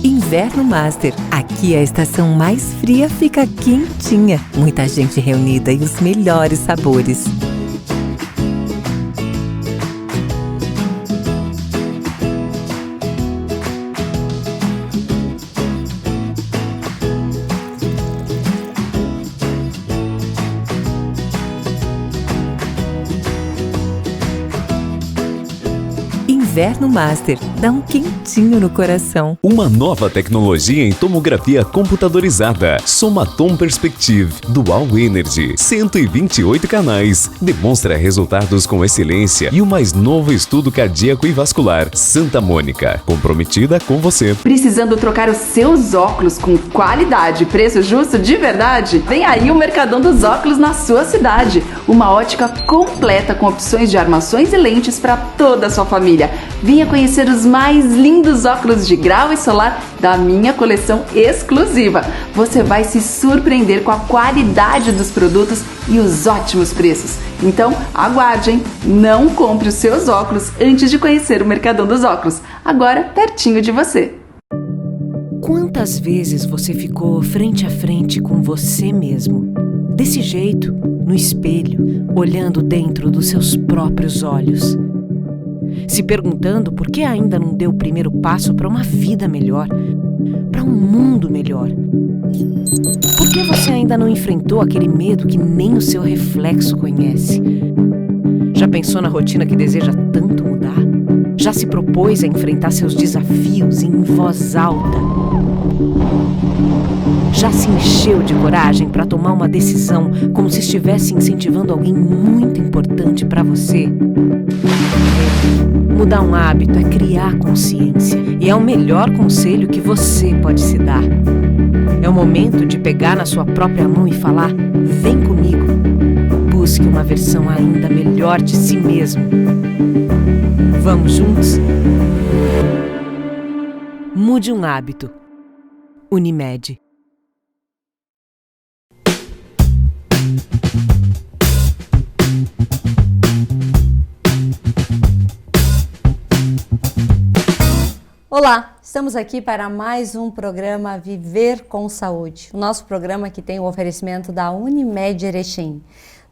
Inverno Master. Aqui a estação mais fria fica quentinha. Muita gente reunida e os melhores sabores. Inverno Master, dá um quentinho no coração. Uma nova tecnologia em tomografia computadorizada. Somatom Perspective Dual Energy. 128 canais. Demonstra resultados com excelência e o mais novo estudo cardíaco e vascular. Santa Mônica, comprometida com você. Precisando trocar os seus óculos com qualidade e preço justo de verdade? Vem aí o Mercadão dos Óculos na sua cidade. Uma ótica completa com opções de armações e lentes para toda a sua família. Venha conhecer os mais lindos óculos de grau e solar da minha coleção exclusiva. Você vai se surpreender com a qualidade dos produtos e os ótimos preços. Então, aguarde, hein? Não compre os seus óculos antes de conhecer o Mercadão dos Óculos, agora pertinho de você. Quantas vezes você ficou frente a frente com você mesmo? Desse jeito, no espelho, olhando dentro dos seus próprios olhos. Se perguntando por que ainda não deu o primeiro passo para uma vida melhor, para um mundo melhor. Por que você ainda não enfrentou aquele medo que nem o seu reflexo conhece? Já pensou na rotina que deseja tanto mudar? Já se propôs a enfrentar seus desafios em voz alta? Já se encheu de coragem para tomar uma decisão como se estivesse incentivando alguém muito importante para você? Mudar um hábito é criar consciência e é o melhor conselho que você pode se dar. É o momento de pegar na sua própria mão e falar: vem comigo. Busque uma versão ainda melhor de si mesmo. Vamos juntos? Mude um hábito. Unimed. Olá, estamos aqui para mais um programa Viver com Saúde. O nosso programa que tem o oferecimento da Unimed Erechim.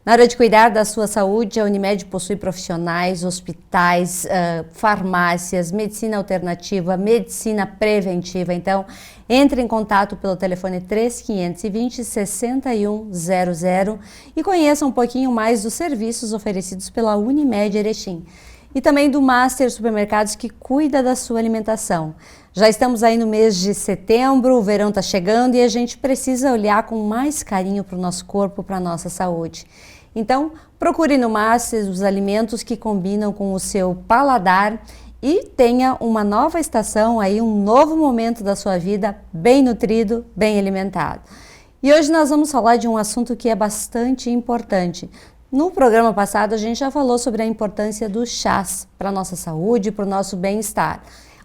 Na hora de cuidar da sua saúde, a Unimed possui profissionais, hospitais, farmácias, medicina alternativa, medicina preventiva. Então, entre em contato pelo telefone 3520-6100 e conheça um pouquinho mais dos serviços oferecidos pela Unimed Erechim. E também do Master Supermercados, que cuida da sua alimentação. Já estamos aí no mês de setembro, o verão está chegando e a gente precisa olhar com mais carinho para o nosso corpo, para a nossa saúde. Então, procure no Master os alimentos que combinam com o seu paladar e tenha uma nova estação, aí um novo momento da sua vida bem nutrido, bem alimentado. E hoje nós vamos falar de um assunto que é bastante importante. No programa passado, a gente já falou sobre a importância dos chás para a nossa saúde, para o nosso bem-estar.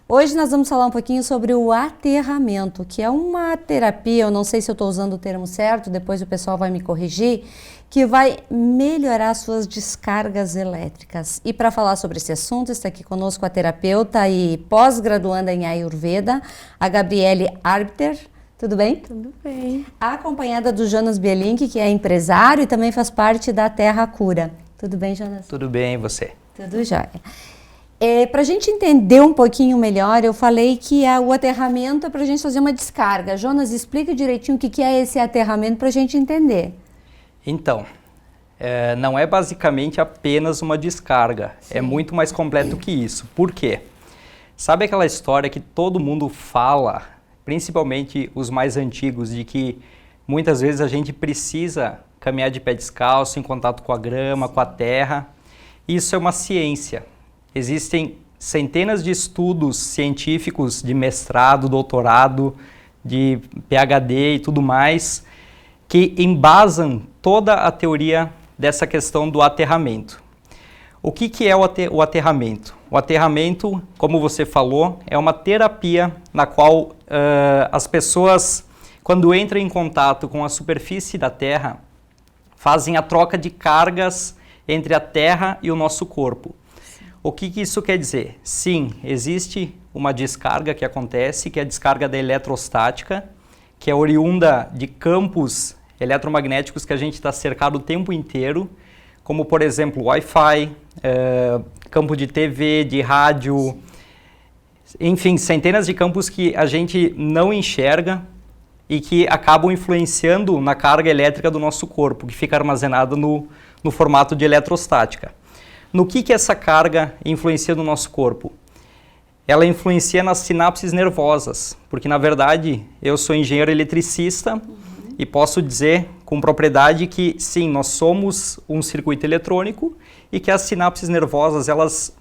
Hoje nós vamos falar um pouquinho sobre o aterramento, que é uma terapia, eu não sei se eu estou usando o termo certo, depois o pessoal vai me corrigir, que vai melhorar suas descargas elétricas. E para falar sobre esse assunto, está aqui conosco a terapeuta e pós-graduanda em Ayurveda, a Gabriele Arbiter. Tudo bem? Tudo bem. Acompanhada do Jonas Bielink, que é empresário e também faz parte da Terra Cura. Tudo bem, Jonas? Tudo bem, e você? Tudo jóia. Para a gente entender um pouquinho melhor, eu falei que o aterramento é para a gente fazer uma descarga. Jonas, explica direitinho o que é esse aterramento para a gente entender. Então, não é basicamente apenas uma descarga. Sim. É muito mais completo que isso. Por quê? Sabe aquela história que todo mundo fala, principalmente os mais antigos, de que muitas vezes a gente precisa caminhar de pé descalço, em contato com a grama, com a terra? Isso é uma ciência. Existem centenas de estudos científicos de mestrado, doutorado, de PhD e tudo mais, que embasam toda a teoria dessa questão do aterramento. O que é o aterramento? O aterramento, como você falou, é uma terapia na qual as pessoas, quando entram em contato com a superfície da Terra, fazem a troca de cargas entre a Terra e o nosso corpo. O que isso quer dizer? Sim, existe uma descarga que acontece, que é a descarga da eletrostática, que é oriunda de campos eletromagnéticos que a gente está cercado o tempo inteiro, como, por exemplo, Wi-Fi, campo de TV, de rádio, enfim, centenas de campos que a gente não enxerga e que acabam influenciando na carga elétrica do nosso corpo, que fica armazenada no formato de eletrostática. No que essa carga influencia no nosso corpo? Ela influencia nas sinapses nervosas, porque, na verdade, eu sou engenheiro eletricista e posso dizer com propriedade que, sim, nós somos um circuito eletrônico e que as sinapses nervosas, elas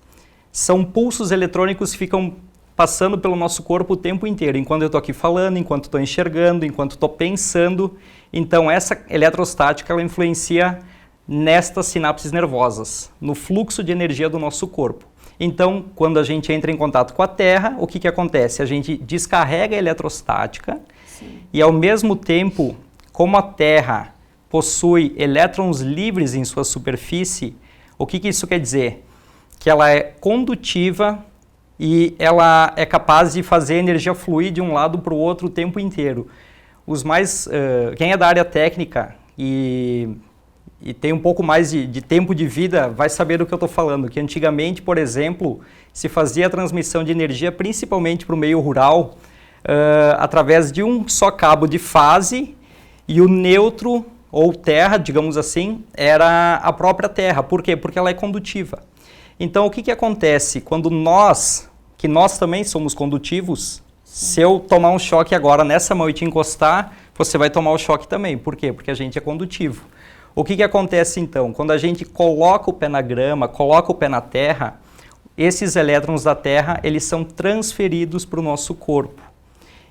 são pulsos eletrônicos que ficam passando pelo nosso corpo o tempo inteiro, enquanto eu estou aqui falando, enquanto estou enxergando, enquanto estou pensando. Então, essa eletrostática, ela influencia nestas sinapses nervosas, no fluxo de energia do nosso corpo. Então, quando a gente entra em contato com a Terra, o que acontece? A gente descarrega a eletrostática. Sim. E, ao mesmo tempo, como a Terra possui elétrons livres em sua superfície, o que isso quer dizer? Que ela é condutiva e ela é capaz de fazer a energia fluir de um lado para o outro o tempo inteiro. Quem é da área técnica e tem um pouco mais de tempo de vida vai saber do que eu estou falando, que antigamente, por exemplo, se fazia a transmissão de energia principalmente para o meio rural através de um só cabo de fase, e o neutro, ou terra, digamos assim, era a própria terra. Por quê? Porque ela é condutiva. Então, o que acontece? Quando que nós também somos condutivos, se eu tomar um choque agora nessa mão e te encostar, você vai tomar o choque também. Por quê? Porque a gente é condutivo. O que acontece então? Quando a gente coloca o pé na grama, coloca o pé na terra, esses elétrons da terra, eles são transferidos para o nosso corpo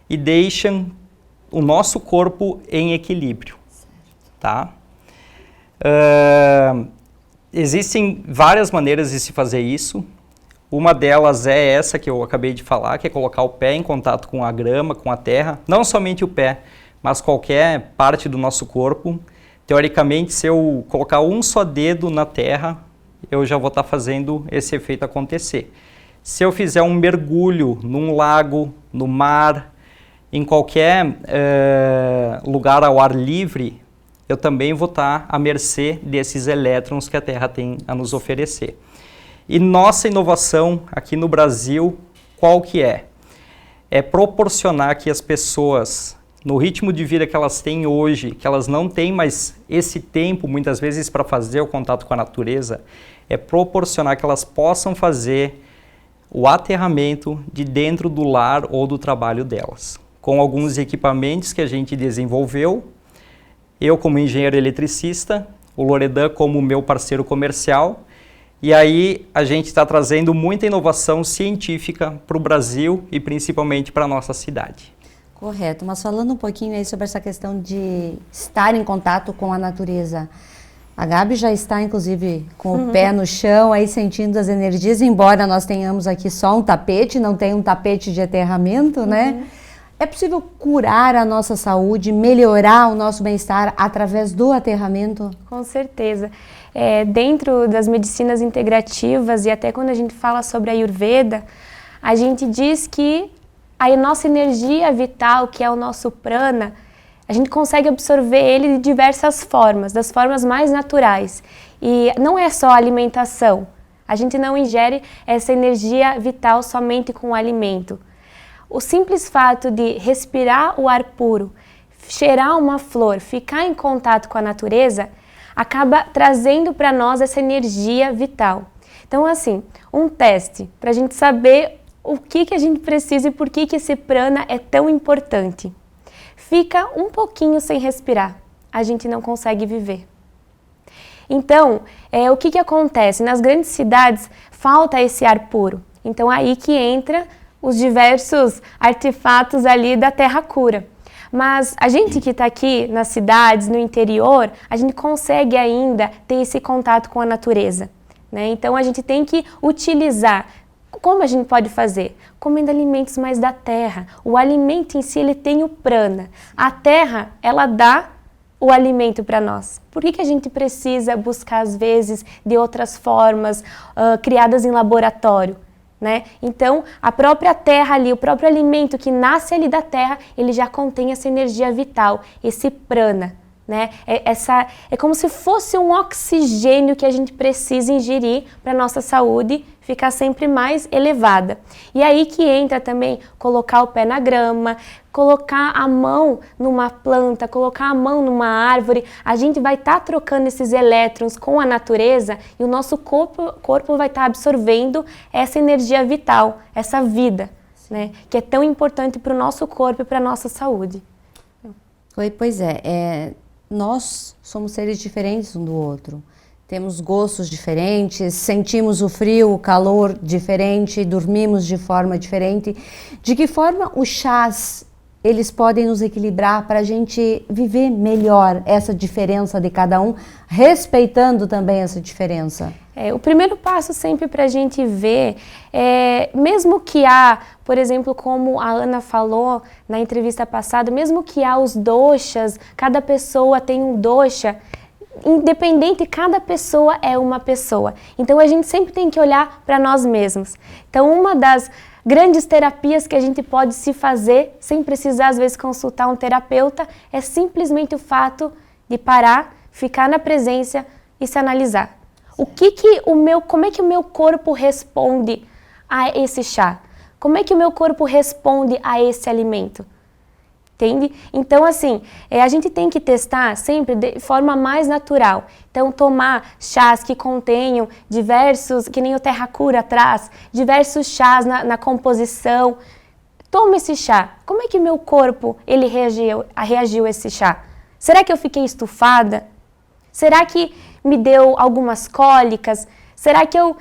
e deixam o nosso corpo em equilíbrio. Tá? Existem várias maneiras de se fazer isso. Uma delas é essa que eu acabei de falar, que é colocar o pé em contato com a grama, com a terra. Não somente o pé, mas qualquer parte do nosso corpo. Teoricamente, se eu colocar um só dedo na terra, eu já vou estar fazendo esse efeito acontecer. Se eu fizer um mergulho num lago, no mar, em qualquer lugar ao ar livre, eu também vou estar à mercê desses elétrons que a Terra tem a nos oferecer. E nossa inovação aqui no Brasil, qual que é? É proporcionar que as pessoas, no ritmo de vida que elas têm hoje, que elas não têm mais esse tempo, muitas vezes, para fazer o contato com a natureza, é proporcionar que elas possam fazer o aterramento de dentro do lar ou do trabalho delas, com alguns equipamentos que a gente desenvolveu, eu como engenheiro eletricista, o Loredan como meu parceiro comercial, e aí a gente está trazendo muita inovação científica para o Brasil e principalmente para a nossa cidade. Correto, mas falando um pouquinho aí sobre essa questão de estar em contato com a natureza, a Gabi já está, inclusive, com o pé no chão, aí sentindo as energias, embora nós tenhamos aqui só um tapete, não tem um tapete de aterramento, né? É possível curar a nossa saúde, melhorar o nosso bem-estar através do aterramento? Com certeza. Dentro das medicinas integrativas e até quando a gente fala sobre a Ayurveda, a gente diz que a nossa energia vital, que é o nosso prana, a gente consegue absorver ele de diversas formas, das formas mais naturais. E não é só alimentação. A gente não ingere essa energia vital somente com o alimento. O simples fato de respirar o ar puro, cheirar uma flor, ficar em contato com a natureza, acaba trazendo para nós essa energia vital. Então, assim, um teste para a gente saber o que a gente precisa e por que esse prana é tão importante. Fica um pouquinho sem respirar, a gente não consegue viver. Então, o que acontece? Nas grandes cidades falta esse ar puro. Então, aí que entra os diversos artefatos ali da terra cura. Mas a gente que está aqui nas cidades, no interior, a gente consegue ainda ter esse contato com a natureza, né? Então a gente tem que utilizar. Como a gente pode fazer? Comendo alimentos mais da terra. O alimento em si, ele tem o prana. A terra, ela dá o alimento para nós. Por que a gente precisa buscar, às vezes, de outras formas criadas em laboratório? né? Então, a própria terra ali, o próprio alimento que nasce ali da terra, ele já contém essa energia vital, esse prana, né? É como se fosse um oxigênio que a gente precisa ingerir para a nossa saúde ficar sempre mais elevada. E aí que entra também colocar o pé na grama, colocar a mão numa planta, colocar a mão numa árvore. A gente vai estar trocando esses elétrons com a natureza e o nosso corpo vai estar absorvendo essa energia vital, essa vida, né? Que é tão importante para o nosso corpo e para a nossa saúde. Pois é, nós somos seres diferentes um do outro. Temos gostos diferentes, sentimos o frio, o calor diferente, dormimos de forma diferente. De que forma os chás, eles podem nos equilibrar para a gente viver melhor essa diferença de cada um, respeitando também essa diferença? O primeiro passo sempre para a gente ver, mesmo que há, por exemplo, como a Ana falou na entrevista passada, mesmo que há os doshas, cada pessoa tem um dosha, independente, cada pessoa é uma pessoa. Então a gente sempre tem que olhar para nós mesmos. Então uma das grandes terapias que a gente pode se fazer, sem precisar às vezes consultar um terapeuta, é simplesmente o fato de parar, ficar na presença e se analisar. Como é que o meu corpo responde a esse chá? Como é que o meu corpo responde a esse alimento? Entende? Então, assim, a gente tem que testar sempre de forma mais natural. Então, tomar chás que contenham diversos, que nem o Terra Cura traz, diversos chás na composição. Toma esse chá. Como é que o meu corpo ele reagiu a esse chá? Será que eu fiquei estufada? Será que me deu algumas cólicas? Será que eu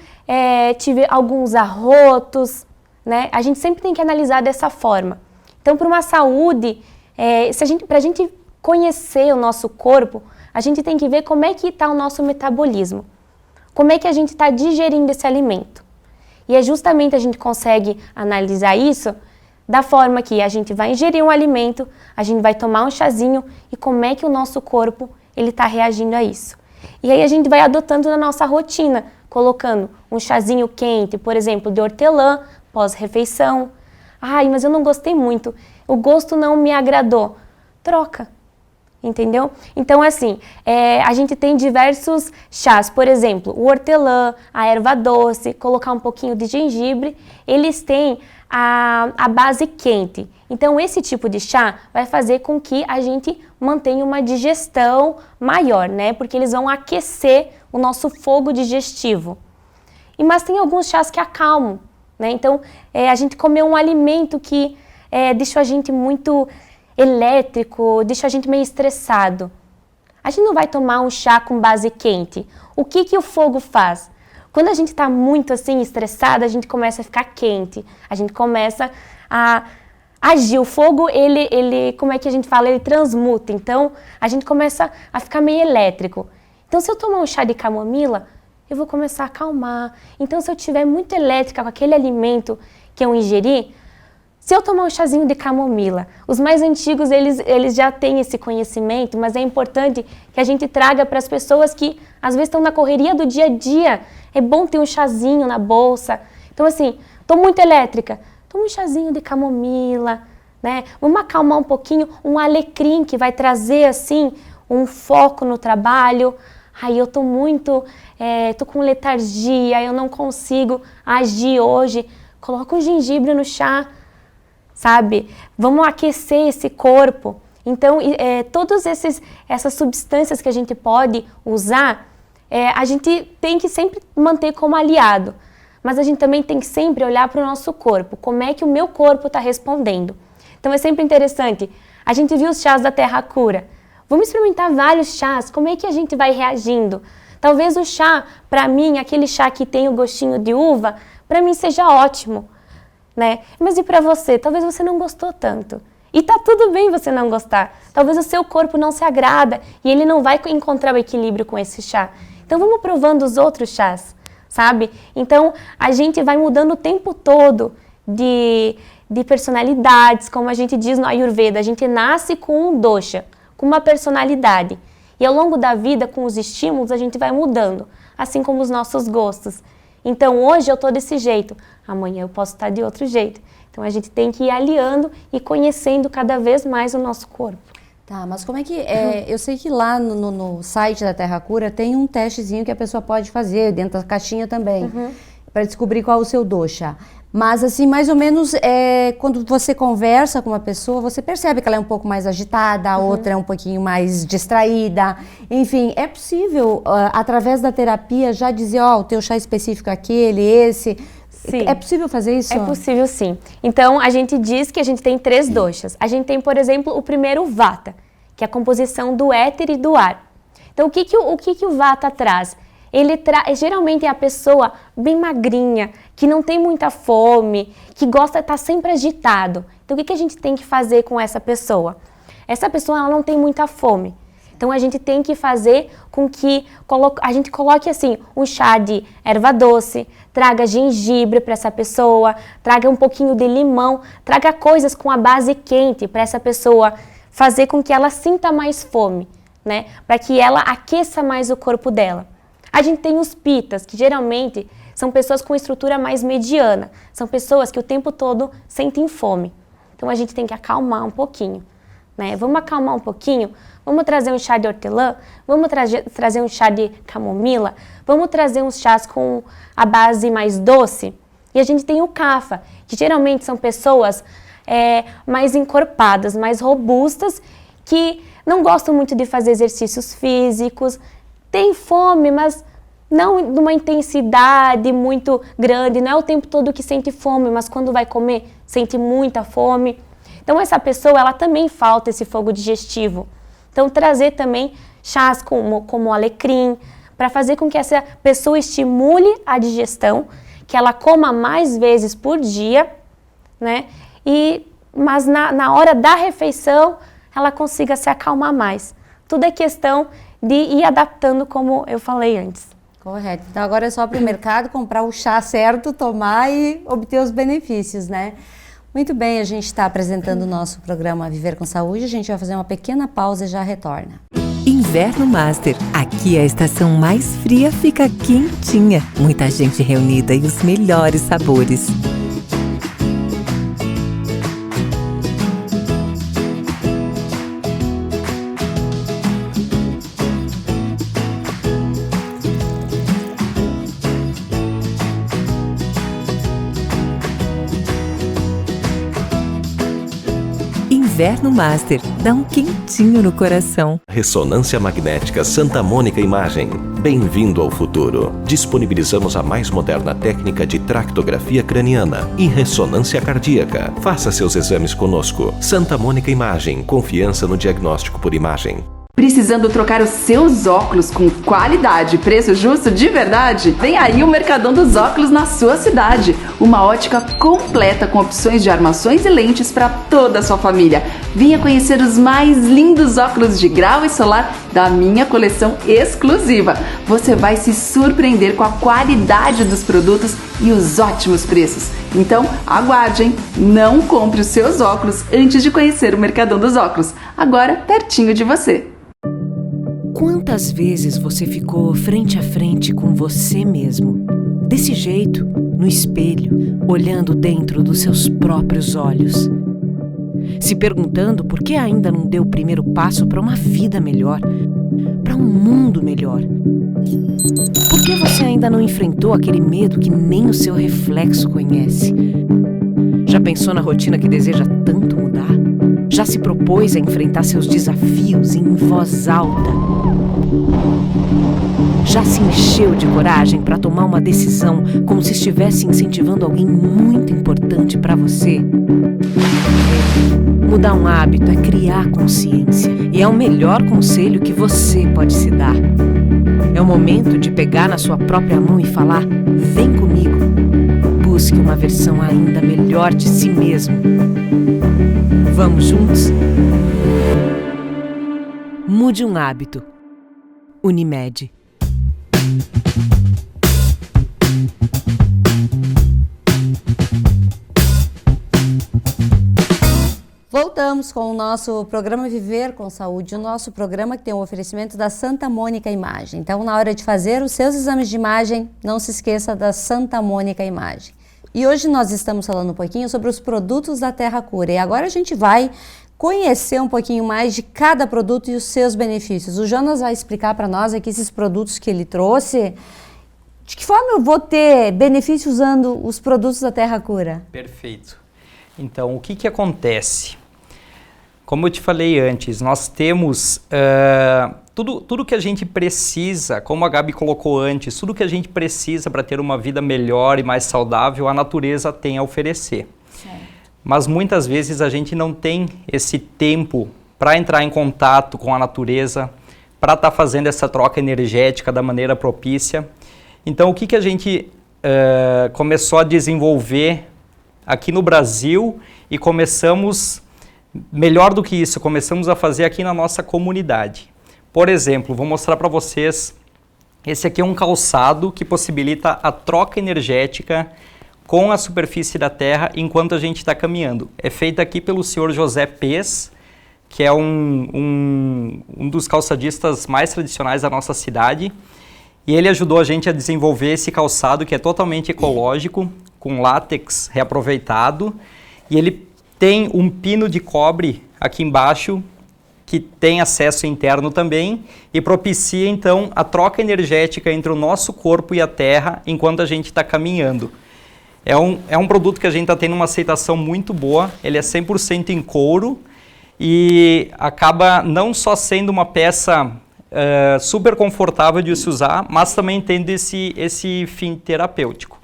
tive alguns arrotos? Né? A gente sempre tem que analisar dessa forma. Então, para uma saúde, para a gente conhecer o nosso corpo, a gente tem que ver como é que está o nosso metabolismo. Como é que a gente está digerindo esse alimento. E justamente a gente consegue analisar isso da forma que a gente vai ingerir um alimento, a gente vai tomar um chazinho e como é que o nosso corpo ele está reagindo a isso. E aí a gente vai adotando na nossa rotina, colocando um chazinho quente, por exemplo, de hortelã, pós-refeição. Ai, mas eu não gostei muito, o gosto não me agradou. Troca, entendeu? Então, assim, a gente tem diversos chás, por exemplo, o hortelã, a erva doce, colocar um pouquinho de gengibre, eles têm a base quente. Então, esse tipo de chá vai fazer com que a gente mantenha uma digestão maior, né? Porque eles vão aquecer o nosso fogo digestivo. Mas tem alguns chás que acalmam. Né? Então, a gente comeu um alimento que deixou a gente muito elétrico, deixou a gente meio estressado. A gente não vai tomar um chá com base quente. O que o fogo faz? Quando a gente está muito assim estressado, a gente começa a ficar quente, a gente começa a agir. O fogo, ele, como é que a gente fala? Ele transmuta. Então, a gente começa a ficar meio elétrico. Então, se eu tomar um chá de camomila, eu vou começar a acalmar. Então, se eu estiver muito elétrica com aquele alimento que eu ingeri, se eu tomar um chazinho de camomila, os mais antigos, eles já têm esse conhecimento, mas é importante que a gente traga para as pessoas que, às vezes, estão na correria do dia a dia. É bom ter um chazinho na bolsa. Então, assim, estou muito elétrica, toma um chazinho de camomila, né? Vamos acalmar um pouquinho, um alecrim que vai trazer, assim, um foco no trabalho. Aí eu tô com letargia, eu não consigo agir hoje. Coloca um gengibre no chá, sabe? Vamos aquecer esse corpo. Então, todas essas substâncias que a gente pode usar, a gente tem que sempre manter como aliado. Mas a gente também tem que sempre olhar para o nosso corpo. Como é que o meu corpo está respondendo? Então, é sempre interessante. A gente viu os chás da Terra Cura. Vamos experimentar vários chás, como é que a gente vai reagindo? Talvez o chá, para mim, aquele chá que tem o gostinho de uva, para mim seja ótimo, né? Mas e para você? Talvez você não gostou tanto. E tá tudo bem você não gostar. Talvez o seu corpo não se agrada e ele não vai encontrar o equilíbrio com esse chá. Então vamos provando os outros chás, sabe? Então a gente vai mudando o tempo todo de personalidades, como a gente diz no Ayurveda, a gente nasce com um dosha, com uma personalidade. E ao longo da vida, com os estímulos, a gente vai mudando, assim como os nossos gostos. Então hoje eu estou desse jeito, amanhã eu posso estar de outro jeito. Então a gente tem que ir aliando e conhecendo cada vez mais o nosso corpo. Tá, mas como é que eu sei que lá no site da Terra Cura tem um testezinho que a pessoa pode fazer, dentro da caixinha também, para descobrir qual é o seu dosha. Mas assim, mais ou menos, quando você conversa com uma pessoa, você percebe que ela é um pouco mais agitada, a outra é um pouquinho mais distraída. Enfim, é possível, através da terapia, já dizer, o teu chá específico é aquele, esse... Sim. É possível fazer isso? É possível, sim. Então, a gente diz que a gente tem 3 doshas. A gente tem, por exemplo, o primeiro vata, que é a composição do éter e do ar. Então, o que o vata traz? Ele geralmente é a pessoa bem magrinha, que não tem muita fome, que gosta de estar sempre agitado. Então, o que a gente tem que fazer com essa pessoa? Essa pessoa ela não tem muita fome. Então, a gente tem que fazer com que a gente coloque assim, um chá de erva doce, traga gengibre para essa pessoa, traga um pouquinho de limão, traga coisas com a base quente para essa pessoa fazer com que ela sinta mais fome, né? Para que ela aqueça mais o corpo dela. A gente tem os pitas, que geralmente são pessoas com estrutura mais mediana, são pessoas que o tempo todo sentem fome. Então, a gente tem que acalmar um pouquinho, né? Vamos acalmar um pouquinho. Vamos trazer um chá de hortelã, vamos trazer um chá de camomila, vamos trazer uns chás com a base mais doce. E a gente tem o kapha, que geralmente são pessoas mais encorpadas, mais robustas, que não gostam muito de fazer exercícios físicos, têm fome, mas não de uma intensidade muito grande, não é o tempo todo que sente fome, mas quando vai comer, sente muita fome. Então essa pessoa, ela também falta esse fogo digestivo. Então, trazer também chás como alecrim, para fazer com que essa pessoa estimule a digestão, que ela coma mais vezes por dia, né? Mas na hora da refeição, ela consiga se acalmar mais. Tudo é questão de ir adaptando, como eu falei antes. Correto. Então, agora é só para o mercado comprar o chá certo, tomar e obter os benefícios, né? Muito bem, a gente está apresentando o nosso programa Viver com Saúde. A gente vai fazer uma pequena pausa e já retorna. Inverno Master. Aqui a estação mais fria fica quentinha. Muita gente reunida e os melhores sabores. Inverno Master, dá um quentinho no coração. Ressonância Magnética Santa Mônica Imagem. Bem-vindo ao futuro. Disponibilizamos a mais moderna técnica de tractografia craniana e ressonância cardíaca. Faça seus exames conosco. Santa Mônica Imagem. Confiança no diagnóstico por imagem. Precisando trocar os seus óculos com qualidade e preço justo de verdade? Vem aí o Mercadão dos Óculos na sua cidade. Uma ótica completa com opções de armações e lentes para toda a sua família. Venha conhecer os mais lindos óculos de grau e solar da minha coleção exclusiva. Você vai se surpreender com a qualidade dos produtos e os ótimos preços. Então, aguarde, hein? Não compre os seus óculos antes de conhecer o Mercadão dos Óculos. Agora, pertinho de você. Quantas vezes você ficou frente a frente com você mesmo? Desse jeito, no espelho, olhando dentro dos seus próprios olhos. Se perguntando por que ainda não deu o primeiro passo para uma vida melhor, para um mundo melhor. Por que você ainda não enfrentou aquele medo que nem o seu reflexo conhece? Já pensou na rotina que deseja tanto mudar? Já se propôs a enfrentar seus desafios em voz alta? Já se encheu de coragem para tomar uma decisão como se estivesse incentivando alguém muito importante para você? Mudar um hábito é criar consciência e é o melhor conselho que você pode se dar. É o momento de pegar na sua própria mão e falar: vem comigo. Busque uma versão ainda melhor de si mesmo. Vamos juntos? Mude um hábito. Unimed. Voltamos voltamos com o nosso programa Viver com Saúde, o nosso programa que tem o oferecimento da Santa Mônica Imagem. Então, na hora de fazer os seus exames de imagem, não se esqueça da Santa Mônica Imagem. E hoje nós estamos falando um pouquinho sobre os produtos da Terra Cura. E agora a gente vai conhecer um pouquinho mais de cada produto e os seus benefícios. O Jonas vai explicar para nós aqui esses produtos que ele trouxe. De que forma eu vou ter benefício usando os produtos da Terra Cura? Perfeito. Então, o que acontece? Como eu te falei antes, nós temos tudo que a gente precisa, como a Gabi colocou antes, tudo que a gente precisa para ter uma vida melhor e mais saudável, a natureza tem a oferecer. Certo. Mas muitas vezes a gente não tem esse tempo para entrar em contato com a natureza, para estar fazendo essa troca energética da maneira propícia. Então, o que a gente começou a desenvolver aqui no Brasil e começamos, melhor do que isso, começamos a fazer aqui na nossa comunidade. Por exemplo, vou mostrar para vocês, esse aqui é um calçado que possibilita a troca energética com a superfície da terra enquanto a gente está caminhando. É feito aqui pelo senhor José Pes, que é um dos calçadistas mais tradicionais da nossa cidade, e ele ajudou a gente a desenvolver esse calçado que é totalmente ecológico, com látex reaproveitado, e ele tem um pino de cobre aqui embaixo, que tem acesso interno também, e propicia então a troca energética entre o nosso corpo e a terra enquanto a gente está caminhando. É um produto que a gente está tendo uma aceitação muito boa, ele é 100% em couro, e acaba não só sendo uma peça super confortável de se usar, mas também tendo esse fim terapêutico.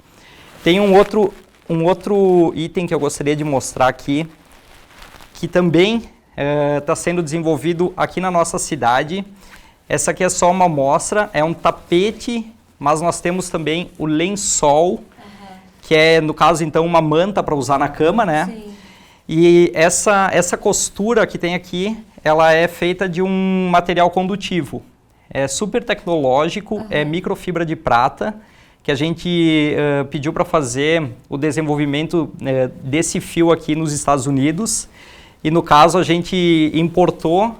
Tem um outro item que eu gostaria de mostrar aqui, que também está sendo desenvolvido aqui na nossa cidade. Essa aqui é só uma amostra, é um tapete, mas nós temos também o lençol, que é, no caso, então, uma manta para usar na cama, né? Sim. E essa costura que tem aqui, ela é feita de um material condutivo. É super tecnológico, é microfibra de prata, que a gente pediu para fazer o desenvolvimento desse fio aqui nos Estados Unidos. E no caso a gente importou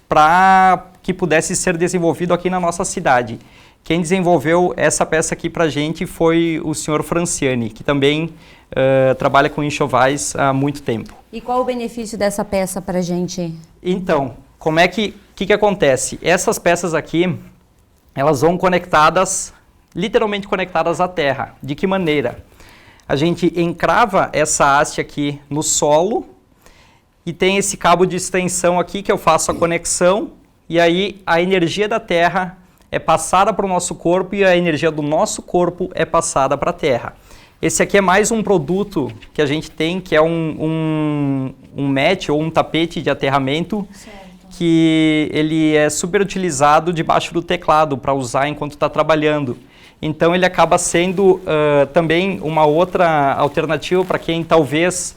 para que pudesse ser desenvolvido aqui na nossa cidade. Quem desenvolveu essa peça aqui para a gente foi o senhor Franciani, que também trabalha com enxovais há muito tempo. E qual o benefício dessa peça para a gente? Então, como é que acontece? Essas peças aqui, elas vão conectadas, literalmente conectadas à terra. De que maneira? A gente encrava essa haste aqui no solo e tem esse cabo de extensão aqui que eu faço a conexão, e aí a energia da terra é passada para o nosso corpo e a energia do nosso corpo é passada para a terra. Esse aqui é mais um produto que a gente tem, que é um mat ou um tapete de aterramento, certo, que ele é super utilizado debaixo do teclado para usar enquanto está trabalhando. Então ele acaba sendo também uma outra alternativa para quem talvez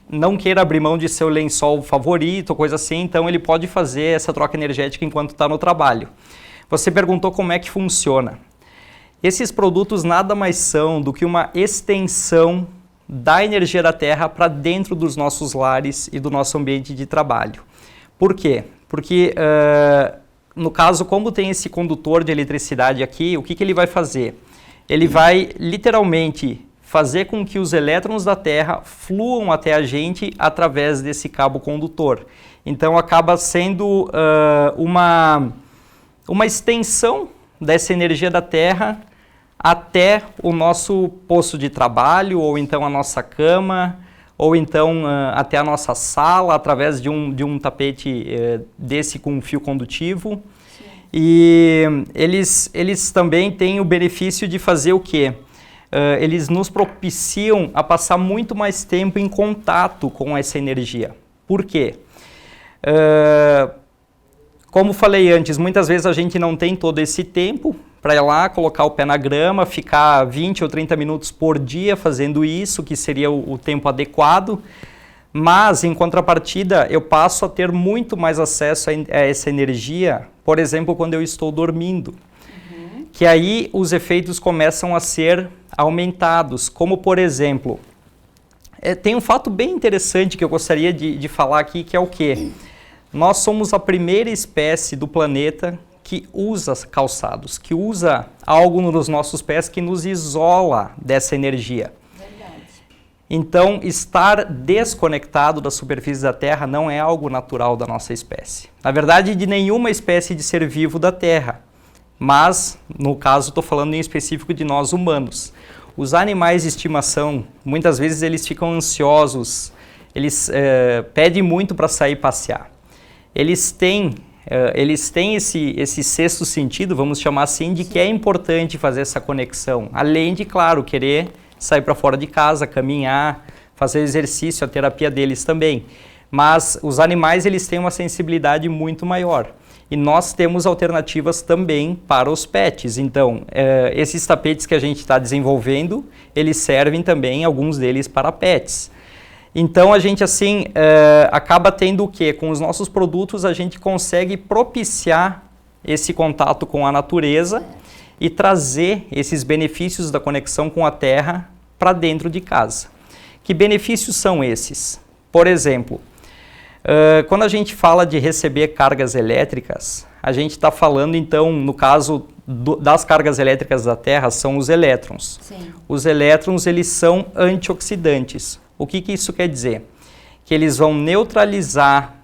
não queira abrir mão de seu lençol favorito, coisa assim, então ele pode fazer essa troca energética enquanto está no trabalho. Você perguntou como é que funciona. Esses produtos nada mais são do que uma extensão da energia da Terra para dentro dos nossos lares e do nosso ambiente de trabalho. Por quê? Porque, no caso, como tem esse condutor de eletricidade aqui, o que ele vai fazer? Ele vai, literalmente, fazer com que os elétrons da Terra fluam até a gente através desse cabo condutor. Então, acaba sendo uma extensão dessa energia da Terra até o nosso posto de trabalho, ou então a nossa cama, ou então até a nossa sala, através de um tapete desse com fio condutivo. Sim. E eles também têm o benefício de fazer o quê? Eles nos propiciam a passar muito mais tempo em contato com essa energia. Por quê? Como falei antes, muitas vezes a gente não tem todo esse tempo para ir lá, colocar o pé na grama, ficar 20 ou 30 minutos por dia fazendo isso, que seria o tempo adequado. Mas, em contrapartida, eu passo a ter muito mais acesso a essa energia, por exemplo, quando eu estou dormindo. Uhum. Que aí os efeitos começam a ser aumentados, como, por exemplo, tem um fato bem interessante que eu gostaria de falar aqui, que é o quê? Nós somos a primeira espécie do planeta que usa calçados, que usa algo nos nossos pés que nos isola dessa energia. Então, estar desconectado da superfície da Terra não é algo natural da nossa espécie. Na verdade, de nenhuma espécie de ser vivo da Terra. Mas, no caso, estou falando em específico de nós humanos. Os animais de estimação, muitas vezes eles ficam ansiosos, eles pedem muito para sair passear. Eles têm esse sexto sentido, vamos chamar assim, de que é importante fazer essa conexão. Além de, claro, querer sair para fora de casa, caminhar, fazer exercício, a terapia deles também. Mas os animais, eles têm uma sensibilidade muito maior. E nós temos alternativas também para os pets. Então, esses tapetes que a gente está desenvolvendo, eles servem também, alguns deles, para pets. Então, a gente, assim, acaba tendo o quê? Com os nossos produtos, a gente consegue propiciar esse contato com a natureza e trazer esses benefícios da conexão com a Terra para dentro de casa. Que benefícios são esses? Por exemplo, quando a gente fala de receber cargas elétricas, a gente está falando, então, no caso das cargas elétricas da Terra, são os elétrons. Sim. Os elétrons, eles são antioxidantes. O que isso quer dizer? Que eles vão neutralizar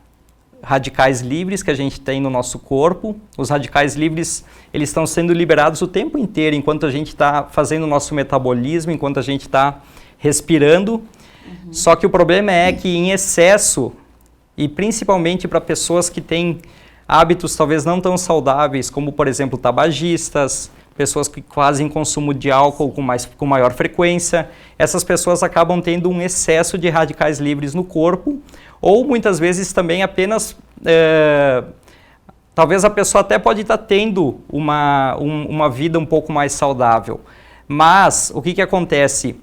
radicais livres que a gente tem no nosso corpo. Os radicais livres, eles estão sendo liberados o tempo inteiro, enquanto a gente está fazendo o nosso metabolismo, enquanto a gente está respirando. Só que o problema é que em excesso, e principalmente para pessoas que têm hábitos talvez não tão saudáveis, como por exemplo tabagistas, pessoas que fazem consumo de álcool com maior frequência, essas pessoas acabam tendo um excesso de radicais livres no corpo, ou muitas vezes também apenas, talvez a pessoa até pode estar tendo uma vida um pouco mais saudável, mas o que acontece?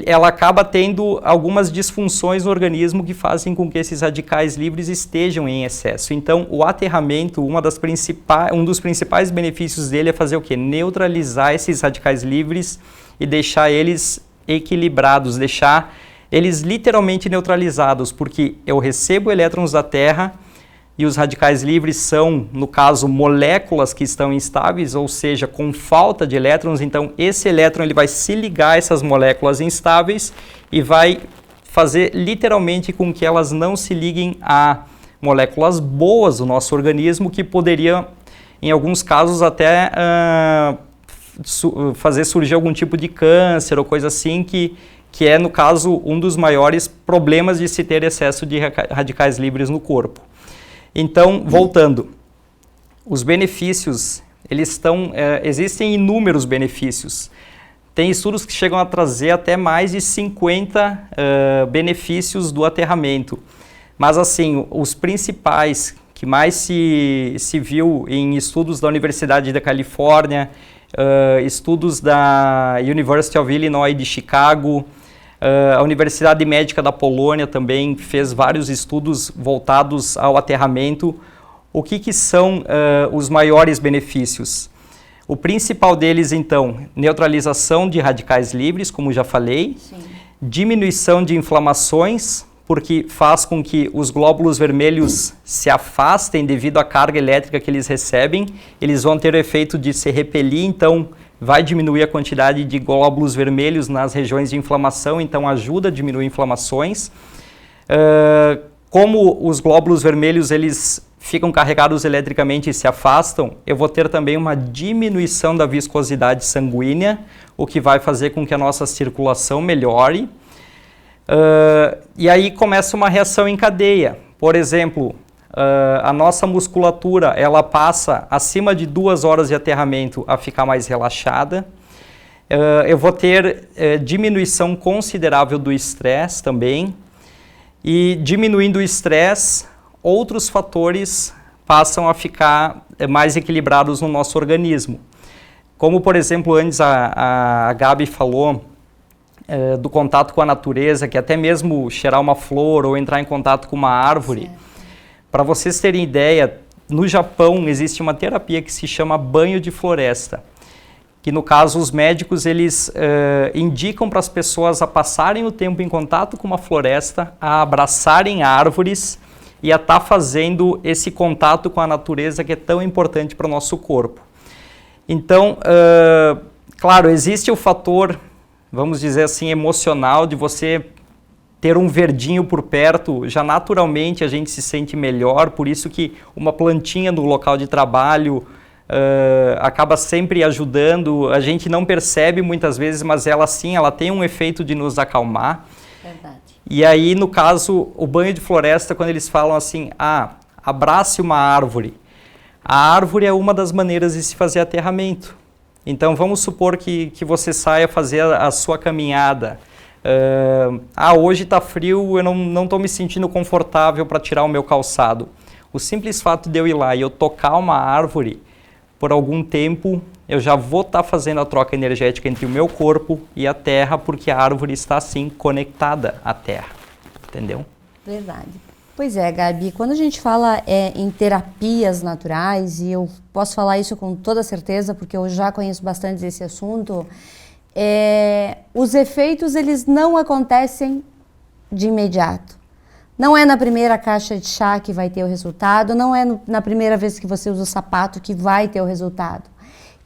Ela acaba tendo algumas disfunções no organismo que fazem com que esses radicais livres estejam em excesso. Então, o aterramento, um dos principais benefícios dele é fazer o quê? Neutralizar esses radicais livres e deixar eles equilibrados, deixar eles literalmente neutralizados, porque eu recebo elétrons da Terra e os radicais livres são, no caso, moléculas que estão instáveis, ou seja, com falta de elétrons. Então, esse elétron ele vai se ligar a essas moléculas instáveis e vai fazer literalmente com que elas não se liguem a moléculas boas do nosso organismo, que poderiam, em alguns casos, até fazer surgir algum tipo de câncer ou coisa assim, que é, no caso, um dos maiores problemas de se ter excesso de radicais livres no corpo. Então, voltando, os benefícios, existem inúmeros benefícios. Tem estudos que chegam a trazer até mais de 50 benefícios do aterramento. Mas, assim, os principais que mais se viu em estudos da Universidade da Califórnia, estudos da University of Illinois de Chicago, a Universidade Médica da Polônia também fez vários estudos voltados ao aterramento. O que são os maiores benefícios? O principal deles, então, neutralização de radicais livres, como já falei. Sim. Diminuição de inflamações, porque faz com que os glóbulos vermelhos se afastem devido à carga elétrica que eles recebem. Eles vão ter o efeito de se repelir, então vai diminuir a quantidade de glóbulos vermelhos nas regiões de inflamação, então ajuda a diminuir inflamações. Como os glóbulos vermelhos eles ficam carregados eletricamente e se afastam, eu vou ter também uma diminuição da viscosidade sanguínea, o que vai fazer com que a nossa circulação melhore. E aí começa uma reação em cadeia. Por exemplo, a nossa musculatura ela passa acima de 2 horas de aterramento a ficar mais relaxada. Eu vou ter diminuição considerável do estresse também. E diminuindo o estresse, outros fatores passam a ficar mais equilibrados no nosso organismo. Como, por exemplo, antes a Gabi falou do contato com a natureza, que até mesmo cheirar uma flor ou entrar em contato com uma árvore. Para vocês terem ideia, no Japão existe uma terapia que se chama banho de floresta, que no caso os médicos eles indicam para as pessoas a passarem o tempo em contato com uma floresta, a abraçarem árvores e a estar fazendo esse contato com a natureza que é tão importante para o nosso corpo. Então, claro, existe o fator, vamos dizer assim, emocional de você ter um verdinho por perto, já naturalmente a gente se sente melhor, por isso que uma plantinha no local de trabalho acaba sempre ajudando, a gente não percebe muitas vezes, mas ela sim, ela tem um efeito de nos acalmar. Verdade. E aí, no caso, o banho de floresta, quando eles falam assim, abrace uma árvore. A árvore é uma das maneiras de se fazer aterramento. Então, vamos supor que você saia fazer a sua caminhada. Hoje está frio, eu não estou me sentindo confortável para tirar o meu calçado. O simples fato de eu ir lá e eu tocar uma árvore, por algum tempo, eu já vou estar fazendo a troca energética entre o meu corpo e a terra, porque a árvore está, assim, conectada à terra. Entendeu? Verdade. Pois é, Gabi, quando a gente fala em terapias naturais, e eu posso falar isso com toda certeza, porque eu já conheço bastante desse assunto, os efeitos, eles não acontecem de imediato. Não é na primeira caixa de chá que vai ter o resultado, não é na primeira vez que você usa o sapato que vai ter o resultado.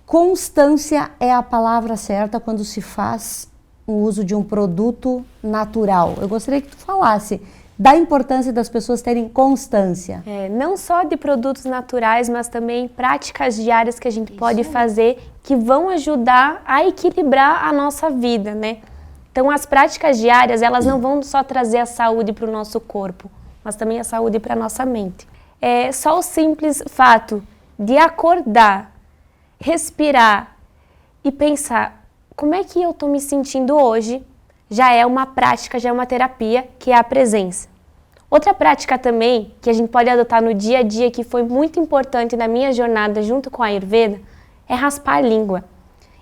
Constância é a palavra certa quando se faz o uso de um produto natural. Eu gostaria que tu falasse da importância das pessoas terem constância. Não só de produtos naturais, mas também práticas diárias que a gente pode fazer que vão ajudar a equilibrar a nossa vida, né? Então, as práticas diárias, elas não vão só trazer a saúde para o nosso corpo, mas também a saúde para a nossa mente. Só o simples fato de acordar, respirar e pensar como é que eu estou me sentindo hoje, já é uma prática, já é uma terapia, que é a presença. Outra prática também, que a gente pode adotar no dia a dia, que foi muito importante na minha jornada junto com a Ayurveda, é raspar a língua.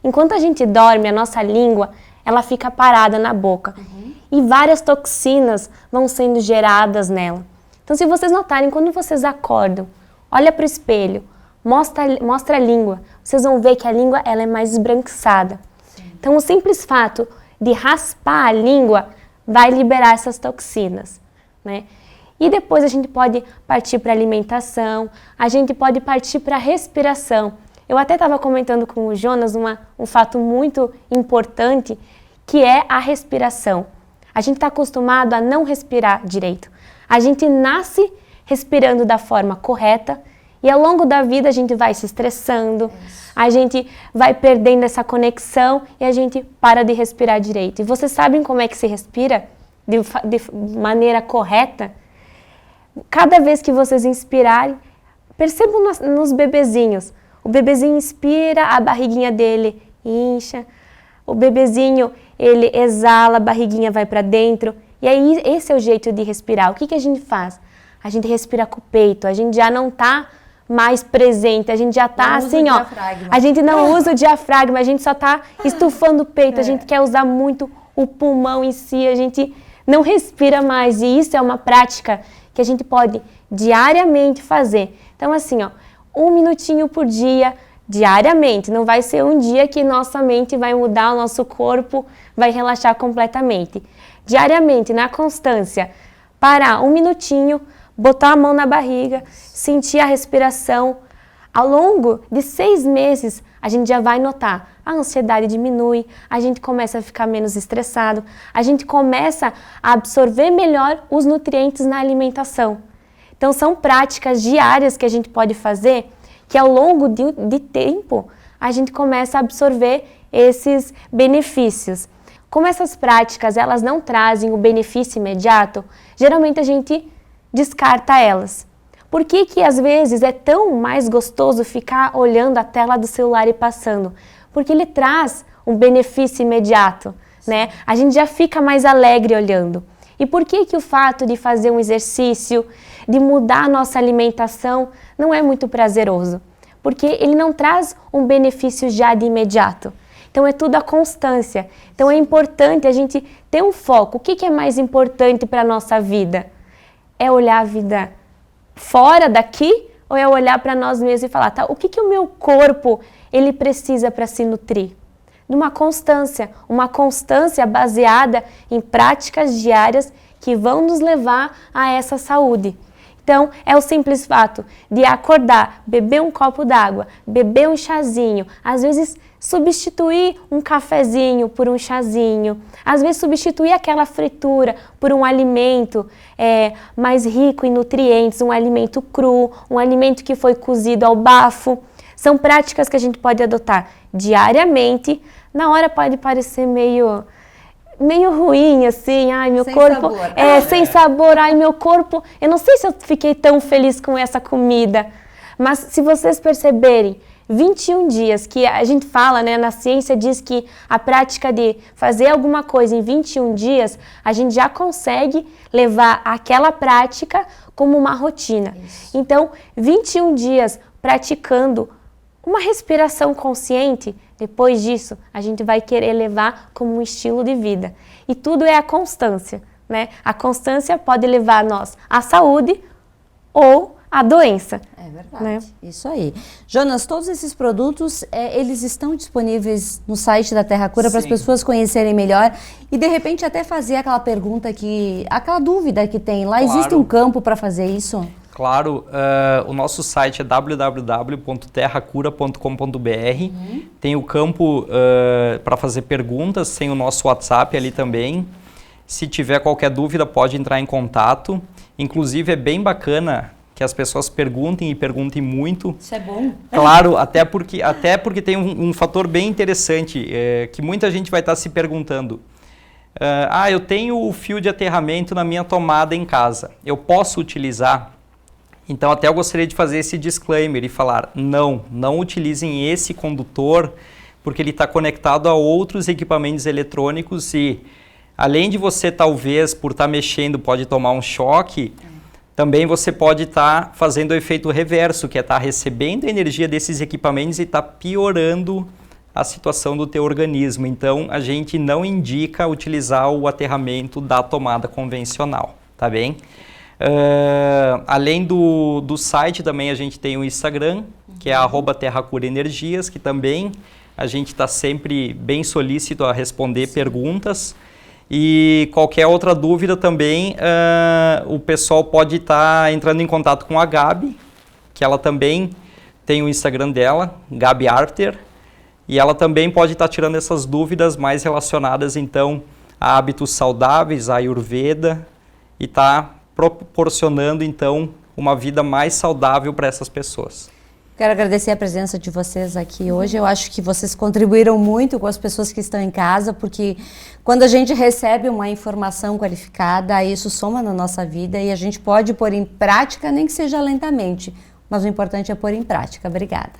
Enquanto a gente dorme, a nossa língua, ela fica parada na boca. E várias toxinas vão sendo geradas nela. Então, se vocês notarem, quando vocês acordam, olha para o espelho, mostra a língua, vocês vão ver que a língua ela é mais esbranquiçada. Então, o simples fato de raspar a língua vai liberar essas toxinas, né? E depois a gente pode partir para a alimentação, a gente pode partir para a respiração. Eu até estava comentando com o Jonas um fato muito importante, que é a respiração. A gente está acostumado a não respirar direito. A gente nasce respirando da forma correta e ao longo da vida a gente vai se estressando, a gente vai perdendo essa conexão e a gente para de respirar direito. E vocês sabem como é que se respira de maneira correta? Cada vez que vocês inspirarem, percebam nos bebezinhos. O bebezinho inspira, a barriguinha dele incha. O bebezinho, ele exala, a barriguinha vai para dentro. E aí, esse é o jeito de respirar. O que a gente faz? A gente respira com o peito, a gente já não está mais presente, a gente já está assim, ó. A gente não usa o diafragma, a gente só está estufando o peito, a gente quer usar muito o pulmão em si, a gente não respira mais. E isso é uma prática que a gente pode diariamente fazer. Então, assim, ó, 1 minutinho por dia, diariamente. Não vai ser um dia que nossa mente vai mudar, o nosso corpo vai relaxar completamente. Diariamente, na constância, parar 1 minutinho, botar a mão na barriga, sentir a respiração. Ao longo de 6 meses, a gente já vai notar, a ansiedade diminui, a gente começa a ficar menos estressado, a gente começa a absorver melhor os nutrientes na alimentação. Então, são práticas diárias que a gente pode fazer, que ao longo de tempo, a gente começa a absorver esses benefícios. Como essas práticas, elas não trazem o benefício imediato, geralmente a gente descarta elas. Por que que às vezes é tão mais gostoso ficar olhando a tela do celular e passando? Porque ele traz um benefício imediato, né? A gente já fica mais alegre olhando. E por que que o fato de fazer um exercício, de mudar a nossa alimentação, não é muito prazeroso? Porque ele não traz um benefício já de imediato. Então é tudo a constância. Então é importante a gente ter um foco. O que que é mais importante para a nossa vida? É olhar a vida fora daqui ou é olhar para nós mesmos e falar, tá, o que o meu corpo ele precisa para se nutrir? De uma constância baseada em práticas diárias que vão nos levar a essa saúde. Então, é o simples fato de acordar, beber um copo d'água, beber um chazinho, às vezes substituir um cafezinho por um chazinho, às vezes substituir aquela fritura por um alimento mais rico em nutrientes, um alimento cru, um alimento que foi cozido ao bafo. São práticas que a gente pode adotar diariamente. Na hora pode parecer meio ruim, assim, ai, meu corpo... sem sabor, ai, meu corpo... Eu não sei se eu fiquei tão feliz com essa comida, mas se vocês perceberem, 21 dias, que a gente fala, né, na ciência diz que a prática de fazer alguma coisa em 21 dias, a gente já consegue levar aquela prática como uma rotina. Isso. Então, 21 dias praticando uma respiração consciente, depois disso, a gente vai querer levar como um estilo de vida. E tudo é a constância, né? A constância pode levar nós à saúde ou à doença. É verdade, né? Isso aí. Jonas, todos esses produtos, eles estão disponíveis no site da Terra Cura para as pessoas conhecerem melhor e, de repente, até fazer aquela pergunta aquela dúvida que tem. Lá existe um campo para fazer isso? Claro, o nosso site é www.terracura.com.br. Tem o campo para fazer perguntas, tem o nosso WhatsApp ali também. Se tiver qualquer dúvida, pode entrar em contato. Inclusive, é bem bacana que as pessoas perguntem e perguntem muito. Isso é bom. Claro, até porque tem um fator bem interessante, que muita gente vai estar se perguntando. Eu tenho o fio de aterramento na minha tomada em casa. Eu posso utilizar? Então, até eu gostaria de fazer esse disclaimer e falar, não utilizem esse condutor, porque ele está conectado a outros equipamentos eletrônicos e, além de você, talvez, por estar mexendo, pode tomar um choque, também você pode estar fazendo o efeito reverso, que é estar recebendo a energia desses equipamentos e estar piorando a situação do teu organismo. Então, a gente não indica utilizar o aterramento da tomada convencional, tá bem? Além do site, também a gente tem o Instagram, que é @terracuraenergias, que também a gente está sempre bem solícito a responder perguntas. E qualquer outra dúvida também, o pessoal pode estar entrando em contato com a Gabi, que ela também tem o Instagram dela, Gabi Arter, e ela também pode estar tirando essas dúvidas mais relacionadas, então, a hábitos saudáveis, a Ayurveda, e está proporcionando, então, uma vida mais saudável para essas pessoas. Quero agradecer a presença de vocês aqui hoje. Eu acho que vocês contribuíram muito com as pessoas que estão em casa, porque quando a gente recebe uma informação qualificada, isso soma na nossa vida e a gente pode pôr em prática, nem que seja lentamente. Mas o importante é pôr em prática. Obrigada.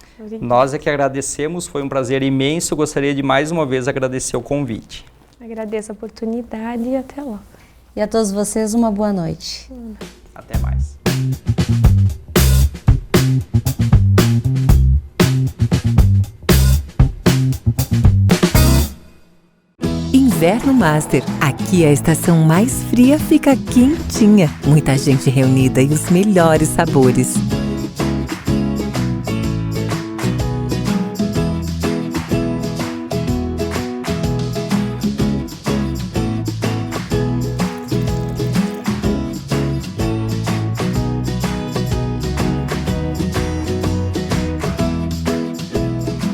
Nós é que agradecemos, foi um prazer imenso. Gostaria de mais uma vez agradecer o convite. Agradeço a oportunidade e até lá. E a todos vocês, uma boa noite. Até mais. Inverno Master. Aqui a estação mais fria fica quentinha. Muita gente reunida e os melhores sabores.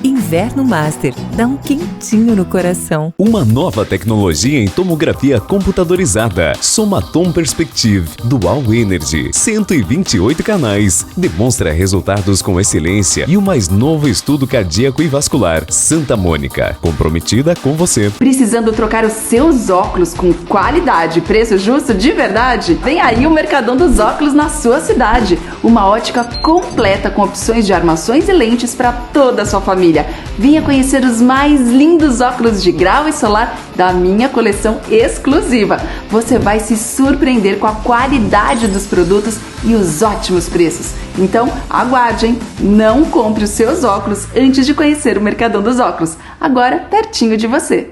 Inverno Master, dá um quentinho no coração. Uma nova tecnologia em tomografia computadorizada. Somatom Perspective Dual Energy. 128 canais. Demonstra resultados com excelência e o mais novo estudo cardíaco e vascular. Santa Mônica, comprometida com você. Precisando trocar os seus óculos com qualidade e preço justo de verdade? Vem aí o Mercadão dos Óculos na sua cidade. Uma ótica completa com opções de armações e lentes para toda a sua família. Venha conhecer os mais lindos óculos de grau e solar da minha coleção exclusiva. Você vai se surpreender com a qualidade dos produtos e os ótimos preços. Então, aguarde, hein? Não compre os seus óculos antes de conhecer o Mercadão dos Óculos, agora pertinho de você.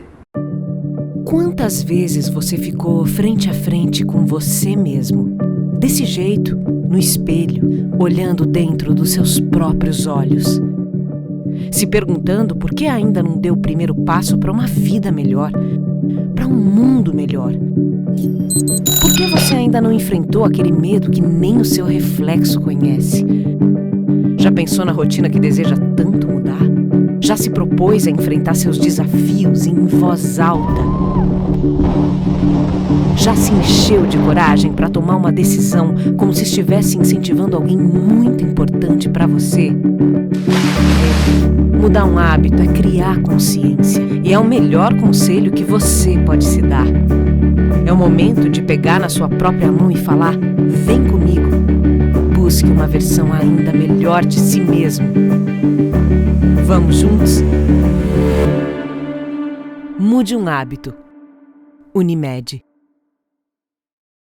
Quantas vezes você ficou frente a frente com você mesmo? Desse jeito, no espelho, olhando dentro dos seus próprios olhos. Se perguntando por que ainda não deu o primeiro passo para uma vida melhor, para um mundo melhor. Por que você ainda não enfrentou aquele medo que nem o seu reflexo conhece? Já pensou na rotina que deseja tanto mudar? Já se propôs a enfrentar seus desafios em voz alta? Já se encheu de coragem para tomar uma decisão como se estivesse incentivando alguém muito importante para você? Mudar um hábito é criar consciência e é o melhor conselho que você pode se dar. É o momento de pegar na sua própria mão e falar: vem comigo. Busque uma versão ainda melhor de si mesmo. Vamos juntos? Mude um hábito. Unimed.